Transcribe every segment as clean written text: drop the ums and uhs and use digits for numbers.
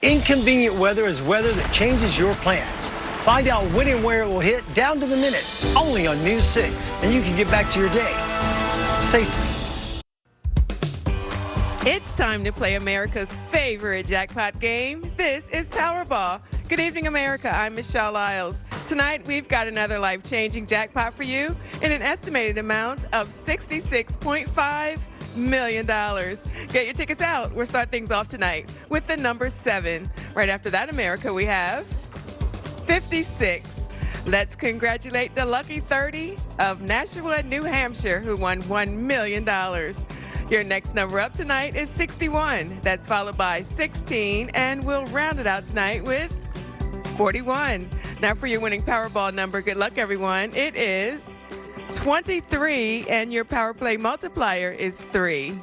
Inconvenient weather is weather that changes your plans. Find out when and where it will hit down to the minute, only on News 6, and you can get back to your day safely. It's time to play America's favorite jackpot game. This is Powerball. Good evening, America. I'm Michelle Isles. Tonight, we've got another life-changing jackpot for you in an estimated amount of $66.5 million. Get your tickets out. We'll start things off tonight with the number 7. Right after that, America, we have 56. Let's congratulate the lucky 30 of Nashua, New Hampshire, who won $1 million. Your next number up tonight is 61. That's followed by 16, and we'll round it out tonight with 41. Now for your winning Powerball number, good luck, everyone. It is 23, and your Power Play multiplier is 3.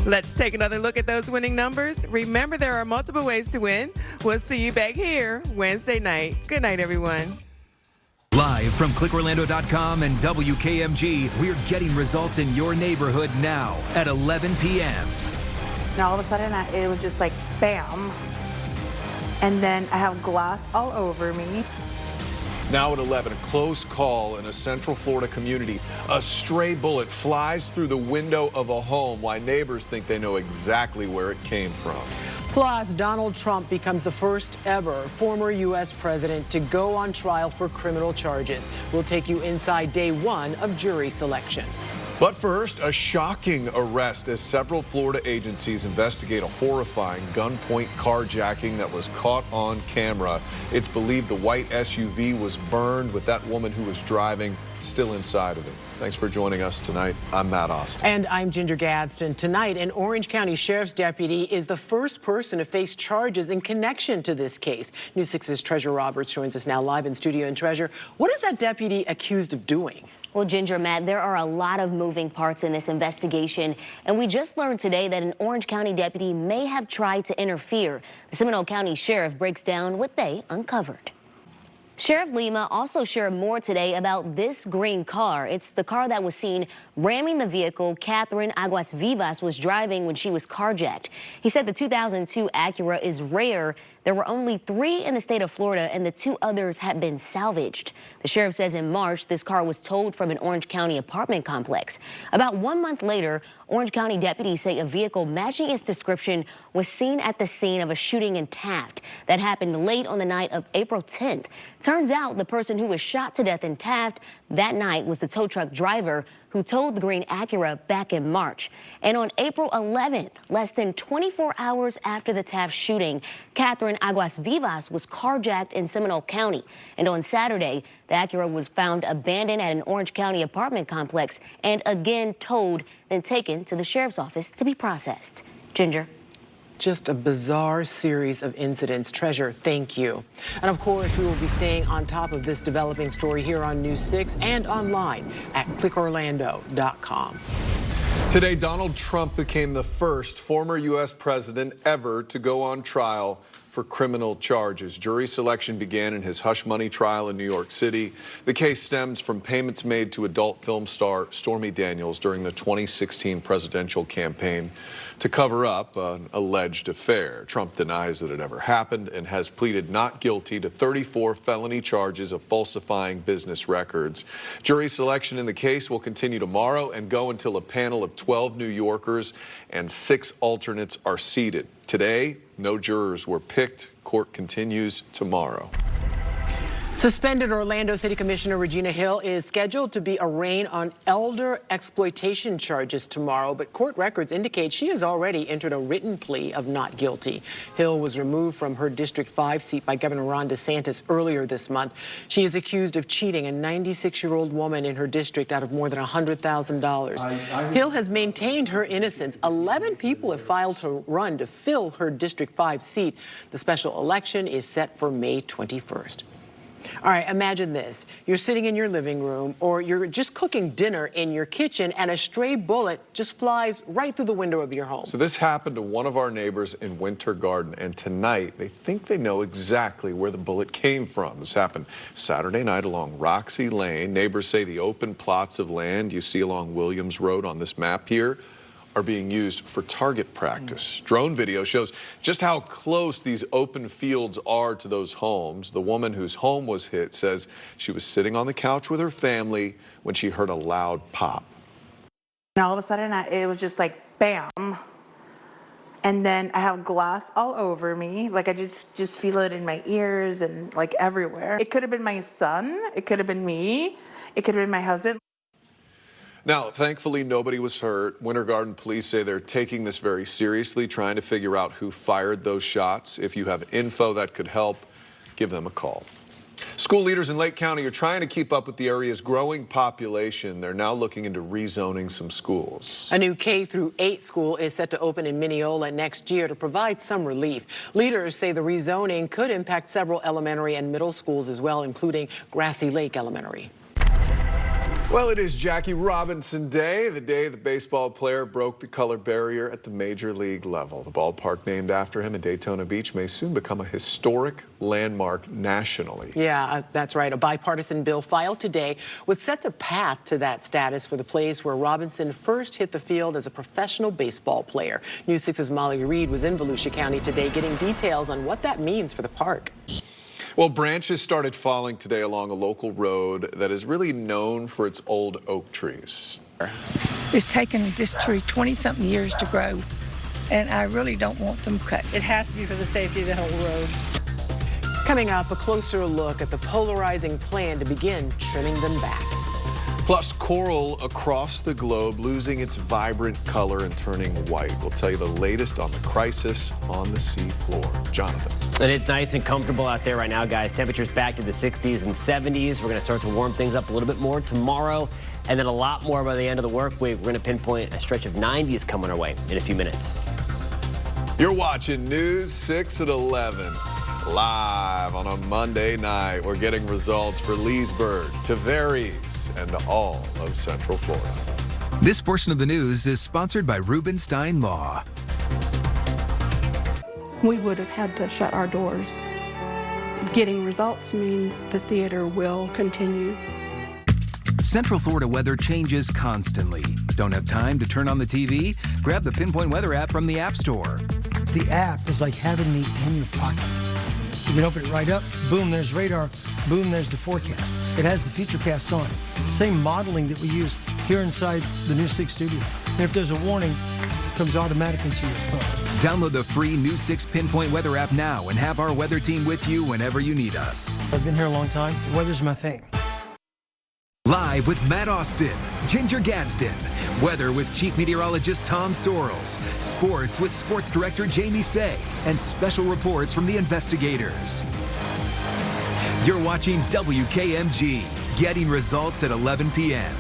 Let's take another look at those winning numbers. Remember, there are multiple ways to win. We'll see you back here Wednesday night. Good night, everyone. Live from clickorlando.com and WKMG, we're getting results in your neighborhood now at 11 p.m. And all of a sudden, it was just like, bam. And then I have glass all over me. Now at 11, a close call in a Central Florida community. A stray bullet flies through the window of a home. Why neighbors think they know exactly where it came from. Plus, Donald Trump becomes the first ever former U.S. president to go on trial for criminal charges. We'll take you inside day 1 of jury selection. But first, a shocking arrest as several Florida agencies investigate a horrifying gunpoint carjacking that was caught on camera. It's believed the white SUV was burned with that woman who was driving still inside of it. Thanks for joining us tonight. I'm Matt Austin. And I'm Ginger Gadsden. Tonight, an Orange County Sheriff's deputy is the first person to face charges in connection to this case. News 6's Treasure Roberts joins us now live in studio. And Treasure, what is that deputy accused of doing? Well, Ginger, Matt, there are a lot of moving parts in this investigation, and we just learned today that an Orange County deputy may have tried to interfere. The Seminole County Sheriff breaks down what they uncovered. Sheriff Lima also shared more today about this green car. It's the car that was seen ramming the vehicle Catherine Aguas Vivas was driving when she was carjacked. He said the 2002 Acura is rare. There were only 3 in the state of Florida, and the 2 others had been salvaged. The sheriff says in March, this car was towed from an Orange County apartment complex. About 1 month later, Orange County deputies say a vehicle matching its description was seen at the scene of a shooting in Taft that happened late on the night of April 10th. Turns out the person who was shot to death in Taft that night was the tow truck driver who towed the green Acura back in March. And on April 11th, less than 24 hours after the Taft shooting, Catherine Aguas Vivas was carjacked in Seminole County. And on Saturday, the Acura was found abandoned at an Orange County apartment complex and again towed, then taken to the sheriff's office to be processed. Ginger. Just a bizarre series of incidents. Treasure, thank you. And of course, we will be staying on top of this developing story here on News 6 and online at clickorlando.com. Today, Donald Trump became the first former U.S. president ever to go on trial for criminal charges. Jury selection began in his hush money trial in New York City. The case stems from payments made to adult film star Stormy Daniels during the 2016 presidential campaign to cover up an alleged affair. Trump denies that it ever happened and has pleaded not guilty to 34 felony charges of falsifying business records. Jury selection in the case will continue tomorrow and go until a panel of 12 New Yorkers and 6 alternates are seated. Today, no jurors were picked. Court continues tomorrow. Suspended Orlando City Commissioner Regina Hill is scheduled to be arraigned on elder exploitation charges tomorrow, but court records indicate she has already entered a written plea of not guilty. Hill was removed from her District 5 seat by Governor Ron DeSantis earlier this month. She is accused of cheating a 96-year-old woman in her district out of more than $100,000. Hill has maintained her innocence. 11 people have filed to run to fill her District 5 seat. The special election is set for May 21st. All right, imagine this. You're sitting in your living room or you're just cooking dinner in your kitchen and a stray bullet just flies right through the window of your home. So this happened to one of our neighbors in Winter Garden, and tonight they think they know exactly where the bullet came from. This happened Saturday night along Roxy Lane. Neighbors say the open plots of land you see along Williams Road on this map here are being used for target practice. Drone video shows just how close these open fields are to those homes. The woman whose home was hit says she was sitting on the couch with her family when she heard a loud pop. And all of a sudden, it was just like, bam. And then I have glass all over me. Like I just feel it in my ears and like everywhere. It could have been my son. It could have been me. It could have been my husband. Now, thankfully, nobody was hurt. Winter Garden police say they're taking this very seriously, trying to figure out who fired those shots. If you have info that could help, give them a call. School leaders in Lake County are trying to keep up with the area's growing population. They're now looking into rezoning some schools. A new K-8 school is set to open in Mineola next year to provide some relief. Leaders say the rezoning could impact several elementary and middle schools as well, including Grassy Lake Elementary. Well, it is Jackie Robinson Day, the day the baseball player broke the color barrier at the major league level. The ballpark named after him in Daytona Beach may soon become a historic landmark nationally. Yeah, that's right. A bipartisan bill filed today would set the path to that status for the place where Robinson first hit the field as a professional baseball player. News 6's Molly Reed was in Volusia County today getting details on what that means for the park. Well, branches started falling today along a local road that is really known for its old oak trees. It's taken this tree 20-something years to grow, and I really don't want them cut. It has to be for the safety of the whole road. Coming up, a closer look at the polarizing plan to begin trimming them back. Plus, coral across the globe losing its vibrant color and turning white. We'll tell you the latest on the crisis on the sea floor. Jonathan. And it's nice and comfortable out there right now, guys. Temperatures back to the 60s and 70s. We're going to start to warm things up a little bit more tomorrow, and then a lot more by the end of the work week. We're going to pinpoint a stretch of 90s coming our way in a few minutes. You're watching News 6 at 11. Live on a Monday night, we're getting results for Leesburg, Tavares, and all of Central Florida. This portion of the news is sponsored by Rubenstein Law. We would have had to shut our doors. Getting results means the theater will continue. Central Florida weather changes constantly. Don't have time to turn on the TV? Grab the Pinpoint Weather app from the App Store. The app is like having me in your pocket. You can open it right up, boom, there's radar, boom, there's the forecast. It has the Futurecast on. Same modeling that we use here inside the News 6 studio. And if there's a warning, it comes automatically to your phone. Download the free News 6 Pinpoint Weather app now and have our weather team with you whenever you need us. I've been here a long time. The weather's my thing. Live with Matt Austin, Ginger Gadsden, weather with Chief Meteorologist Tom Sorrells, sports with Sports Director Jamie Say, and special reports from the investigators. You're watching WKMG, getting results at 11 p.m.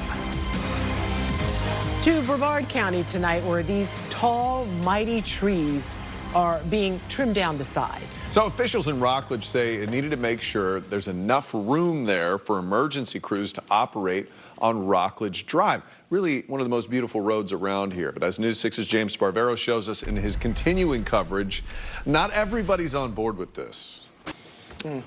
To Brevard County tonight, where these tall, mighty trees are being trimmed down to size. So officials in Rockledge say it needed to make sure there's enough room there for emergency crews to operate on Rockledge Drive. Really one of the most beautiful roads around here. But as News 6's James Sparvero shows us in his continuing coverage, not everybody's on board with this.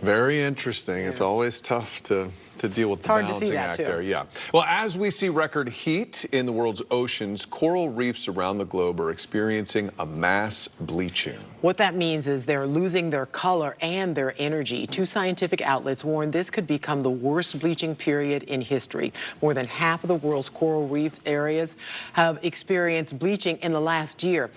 Very interesting. Yeah. It's always tough to deal with the balancing act there. Yeah. Well, as we see record heat in the world's oceans, coral reefs around the globe are experiencing a mass bleaching. What that means is they're losing their color and their energy. Two scientific outlets warn this could become the worst bleaching period in history. More than half of the world's coral reef areas have experienced bleaching in the last year,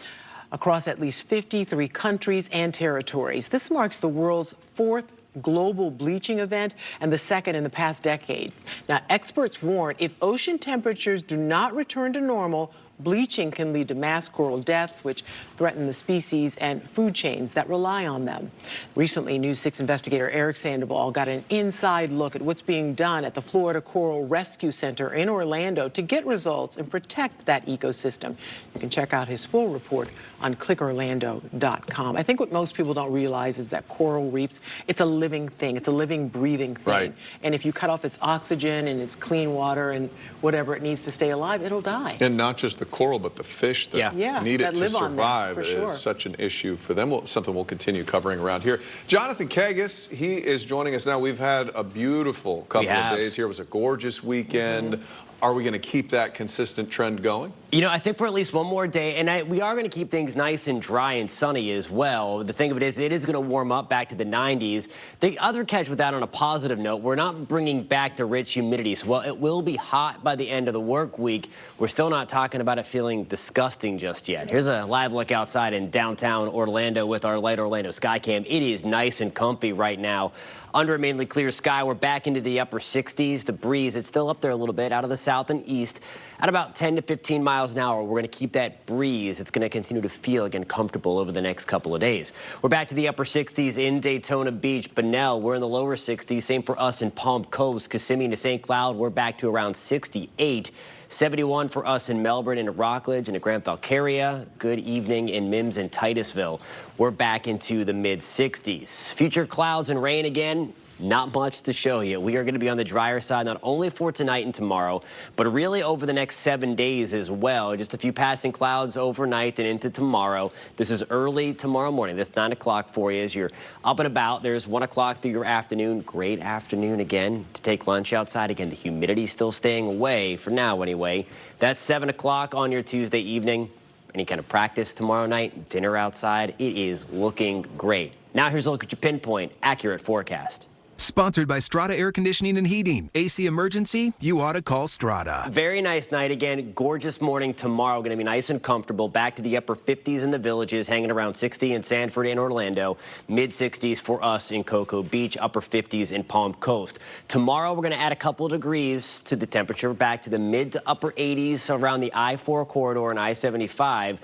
across at least 53 countries and territories. This marks the world's fourth global bleaching event and the second in the past decades. Now, experts warn if ocean temperatures do not return to normal, bleaching can lead to mass coral deaths, which threaten the species and food chains that rely on them. Recently, News 6 investigator Eric Sandoval got an inside look at what's being done at the Florida Coral Rescue Center in Orlando to get results and protect that ecosystem. You can check out his full report on clickorlando.com. I think what most people don't realize is that coral reefs, it's a living thing. It's a living, breathing thing. Right. And if you cut off its oxygen and its clean water and whatever it needs to stay alive, it'll die. And not just the coral, but the fish that need it to survive is such an issue for them. Something we'll continue covering around here. Jonathan Kagas, he is joining us now. We've had a beautiful couple of days here. It was a gorgeous weekend. Are we going to keep that consistent trend going? You know, I think for at least one more day, and we are going to keep things nice and dry and sunny as well. The thing of it is going to warm up back to the 90s. The other catch with that on a positive note, we're not bringing back the rich humidity. So while it will be hot by the end of the work week, we're still not talking about it feeling disgusting just yet. Here's a live look outside in downtown Orlando with our Light Orlando Skycam. It is nice and comfy right now. Under a mainly clear sky, we're back into the upper 60s. The breeze, it's still up there a little bit out of the south and east at about 10 to 15 miles an hour. We're going to keep that breeze. It's going to continue to feel, again, comfortable over the next couple of days. We're back to the upper 60s in Daytona Beach. Bunnell, we're in the lower 60s. Same for us in Palm Coast. Kissimmee to St. Cloud, we're back to around 68. 71 for us in Melbourne and Rockledge and at Grand Valkyria. Good evening in Mims and Titusville. We're back into the mid-60s. Future clouds and rain again. Not much to show you. We are going to be on the drier side not only for tonight and tomorrow, but really over the next 7 days as well. Just a few passing clouds overnight and into tomorrow. This is early tomorrow morning. That's 9 o'clock for you as you're up and about. There's 1 o'clock through your afternoon. Great afternoon again to take lunch outside. Again, the humidity's still staying away for now anyway. That's 7 o'clock on your Tuesday evening. Any kind of practice tomorrow night, dinner outside. It is looking great. Now here's a look at your pinpoint accurate forecast. Sponsored by Strata Air Conditioning and Heating. AC emergency? You ought to call Strata. Very nice night again. Gorgeous morning tomorrow. Going to be nice and comfortable. Back to the upper 50s in the Villages, hanging around 60 in Sanford and Orlando. Mid-60s for us in Cocoa Beach. Upper 50s in Palm Coast. Tomorrow we're going to add a couple of degrees to the temperature. Back to the mid to upper 80s around the I-4 corridor and I-75.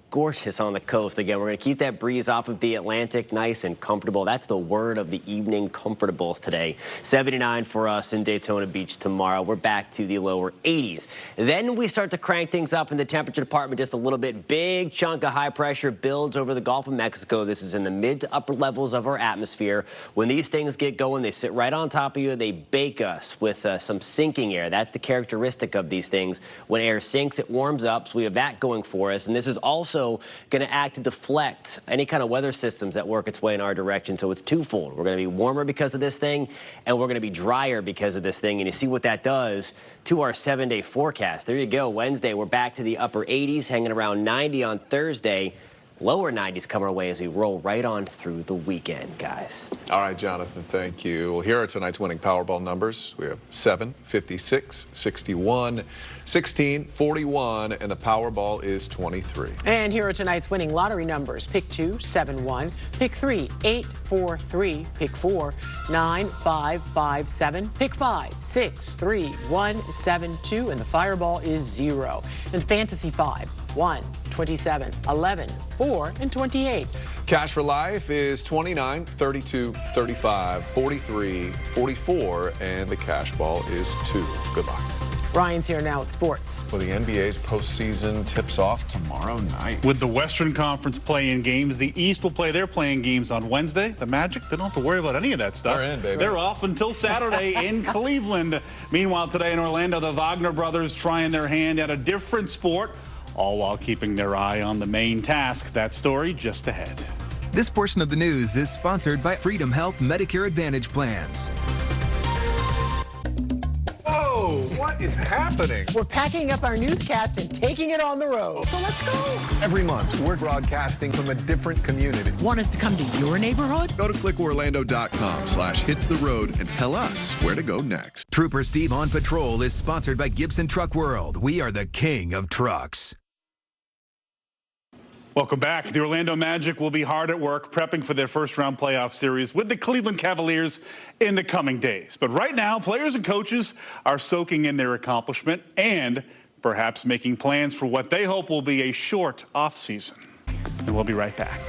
Gorgeous on the coast. Again, we're going to keep that breeze off of the Atlantic nice and comfortable. That's the word of the evening, comfortable today. 79 for us in Daytona Beach tomorrow. We're back to the lower 80s. Then we start to crank things up in the temperature department just a little bit. Big chunk of high pressure builds over the Gulf of Mexico. This is in the mid to upper levels of our atmosphere. When these things get going, they sit right on top of you. They bake us with some sinking air. That's the characteristic of these things. When air sinks, it warms up. So we have that going for us. And this is also going to act to deflect any kind of weather systems that work its way in our direction. So it's twofold. We're going to be warmer because of this thing, and we're going to be drier because of this thing. And you see what that does to our 7-day forecast. There you go. Wednesday, we're back to the upper 80s, hanging around 90 on Thursday. Lower 90s come our way as we roll right on through the weekend, guys. All right, Jonathan, thank you. Well, here are tonight's winning Powerball numbers. We have 7, 56, 61, 16, 41, and the Powerball is 23. And here are tonight's winning lottery numbers. Pick 2, 7, 1. Pick 3, 8, 4, 3. Pick 4, 9, 5, 5, 7. Pick 5, 6, 3, 1, 7, 2. And the Fireball is 0. And Fantasy 5, 1, 27, 11, 4, and 28. Cash for life is 29, 32, 35, 43, 44, and the cash ball is 2. Good luck. Ryan's here now at sports. Well, the NBA's postseason tips off tomorrow night. With the Western Conference play-in games, the East will play their play-in games on Wednesday. The Magic, they don't have to worry about any of that stuff. They're in, baby. They're off until Saturday in Cleveland. Meanwhile, today in Orlando, the Wagner brothers trying their hand at a different sport, all while keeping their eye on the main task. That story just ahead. This portion of the news is sponsored by Freedom Health Medicare Advantage Plans. Whoa, what is happening? We're packing up our newscast and taking it on the road. So let's go. Every month, we're broadcasting from a different community. Want us to come to your neighborhood? Go to clickorlando.com/hitstheroad and tell us where to go next. Trooper Steve on Patrol is sponsored by Gibson Truck World. We are the king of trucks. Welcome back. The Orlando Magic will be hard at work prepping for their first-round playoff series with the Cleveland Cavaliers in the coming days. But right now, players and coaches are soaking in their accomplishment and perhaps making plans for what they hope will be a short offseason. And we'll be right back.